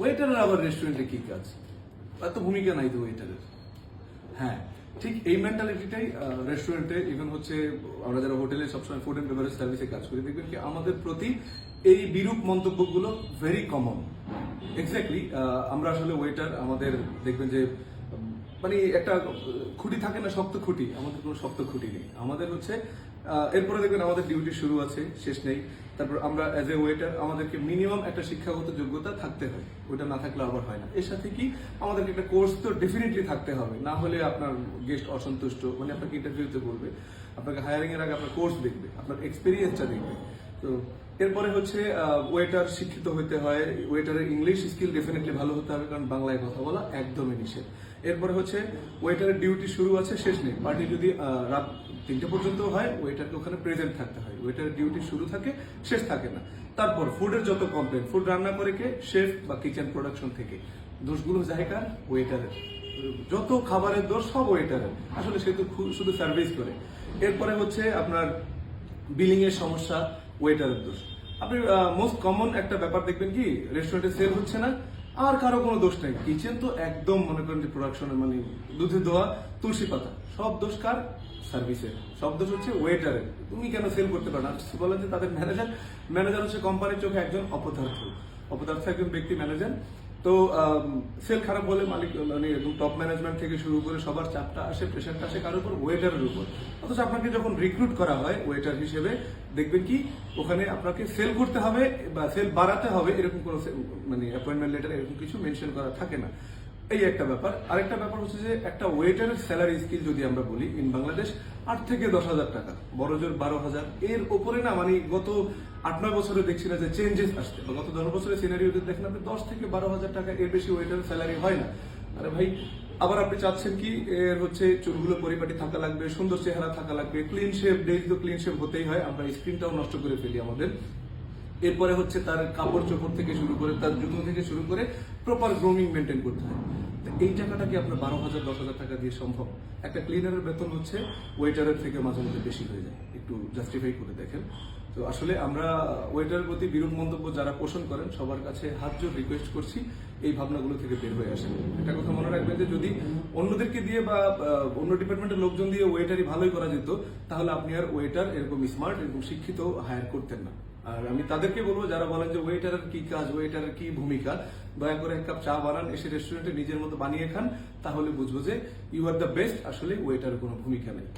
ওয়েটারের আবার রেস্টুরেন্টে কি কাজ? এত ভূমিকা নাই তো ওয়েটারের। হ্যাঁ, ঠিক এই মেন্টালিটিটাই রেস্টুরেন্টে ইভেন হচ্ছে আমরা যারা হোটেলে সবসময় ফুড এন্ড বেভারেজ সার্ভিসে কাজ করি, দেখবেন কি আমাদের প্রতি এই বিরূপ মন্তব্যগুলো ভেরি কমন। এক্স্যাক্টলি, আমরা আসলে ওয়েটার, আমাদের দেখবেন যে মানে একটা খুঁটি থাকে না, শক্ত খুঁটি, আমাদের কোনো শক্ত খুঁটি নেই। আমাদের হচ্ছে এরপরে দেখবেন আমাদের ডিউটি শুরু আছে, শেষ নেই। তারপর আমরা অ্যাজ এ ওয়েটার আমাদেরকে মিনিমাম একটা শিক্ষাগত যোগ্যতা থাকতে হয়, ওইটা না থাকলে আবার হয় না। এর সাথে কি আমাদেরকে একটা কোর্স তো ডেফিনেটলি থাকতে হবে, না হলে আপনার গেস্ট অসন্তুষ্ট, মানে আপনাকে ইন্টারভিউতে বলবে, আপনাকে হায়ারিং এর আগে আপনার কোর্স দেখবে, আপনার এক্সপিরিয়েন্সটা দেখবে। তো এরপরে হচ্ছে ওয়েটার শিক্ষিত হতে হয়, ওয়েটারের ইংলিশ স্কিল ডেফিনেটলি ভালো হতে হবে, কারণ বাংলায় কথা বলা একদমই নিষেধ। এরপরে হচ্ছে ওয়েটারের ডিউটি শুরু আছে, শেষ নেই। পার্টি যদি রাত 3টে পর্যন্ত হয়, ওয়েটারকে ওখানে প্রেজেন্ট থাকতে হয়। ওয়েটারের ডিউটি শুরু থাকে, শেষ থাকে না। তারপর ফুডের যত কমপ্লেন, ফুড রান্না করে কে? শেফ বা কিচেন প্রোডাকশন থেকে। দোষগুলো জায়গার ওয়েটারের, যত খাবারের দোষ সব ওয়েটারের। আসলে সে তো শুধু সার্ভিস করে। এরপরে হচ্ছে আপনার বিলিং এর সমস্যা, ওয়েটারের দোষ। আপনি মোস্ট কমন একটা ব্যাপার দেখবেন কি, রেস্টুরেন্টে সেল হচ্ছে না, আর কারো কোনো দোষ নেই। কিচেন তো একদম মনে করেন যে প্রোডাকশনের, মানে দুধে দোয়া তুলসী পাতা। সব দোষ কার? সার্ভিসের। সব দোষ হচ্ছে ওয়েটারের। তুমি কেন সেল করতে পারো না? বলে যে তাদের ম্যানেজার হচ্ছে কোম্পানির চোখে একজন অপদার্থ একজন ব্যক্তি ম্যানেজার। তো সেল খারাপ হলে মালিক, মানে একদম টপ ম্যানেজমেন্ট থেকে শুরু করে সবার চাপটা আসে, প্রেশারটা আসে কারোর উপর? ওয়েটারের উপর। অথচ আপনাকে যখন রিক্রুট করা হয় ওয়েটার হিসেবে, দেখবেন কি ওখানে আপনাকে সেল করতে হবে বা সেল বাড়াতে হবে, এরকম কোনো মানে অ্যাপয়েন্টমেন্ট লেটার এরকম কিছু মেনশন করা থাকে না। এই একটা ব্যাপার। আরেকটা ব্যাপার হচ্ছে যে একটা ওয়েটারের স্যালারি স্কিল যদি আমরা বলি ইন বাংলাদেশ 8 থেকে 10,000 টাকা, বড় জোর 12,000। এর উপরে না, মানে গত 8-9 বছরে দেখছি না যে চেঞ্জেস আসছে, বা গত 10 বছরের সিনারিও দেখেন আপনি 10 থেকে 12,000 টাকা, এর বেশি ওয়েটারের স্যালারি হয় না। আরে ভাই, আবার আপনি চাচ্ছেন কি এর হচ্ছে চুলগুলো পরিপাটি থাকা লাগবে, সুন্দর চেহারা থাকা লাগবে, ক্লিন শেভ, ডেইলি তো ক্লিন শেভ হতেই হয়। আমরা স্ক্রিনটাও নষ্ট করে ফেলি আমাদের। এরপরে হচ্ছে তার কাপড় চোপড় থেকে শুরু করে, তার জুতো থেকে শুরু করে প্রপার গ্রুমিং মেনটেন করতে হয়। এই টাকাটা কি আপনার 12,000 10,000 টাকা দিয়ে সম্ভব? একটা ক্লিনারের বেতন হচ্ছে ওয়েটারের থেকে মাঝে মধ্যে বেশি হয়ে যায়, একটু জাস্টিফাই করে দেখেন। তো আসলে আমরা ওয়েটারের প্রতি বিরূপ মন্তব্য যারা পোষণ করেন, সবার কাছে হাত জোর রিকোয়েস্ট করছি এই ভাবনাগুলো থেকে বের হয়ে আসেন। একটা কথা মনে রাখবেন যে যদি অন্যদেরকে দিয়ে বা অন্য ডিপার্টমেন্টের লোকজন দিয়ে ওয়েটারই ভালোই করা যেত, তাহলে আপনি আর ওয়েটার এরকম স্মার্ট এরকম শিক্ষিত হায়ার করতেন না। আর আমি তাদেরকে বলবো যারা বলেন যে ওয়েটারের কি কাজ, ওয়েটারের কি ভূমিকা, দয়া করে এক কাপ চা বানান, এসে রেস্টুরেন্টে নিজের মতো বানিয়ে খান, তাহলে বুঝবো যে ইউ আর দ্য বেস্ট। আসলে ওয়েটারের কোনো ভূমিকা নেই।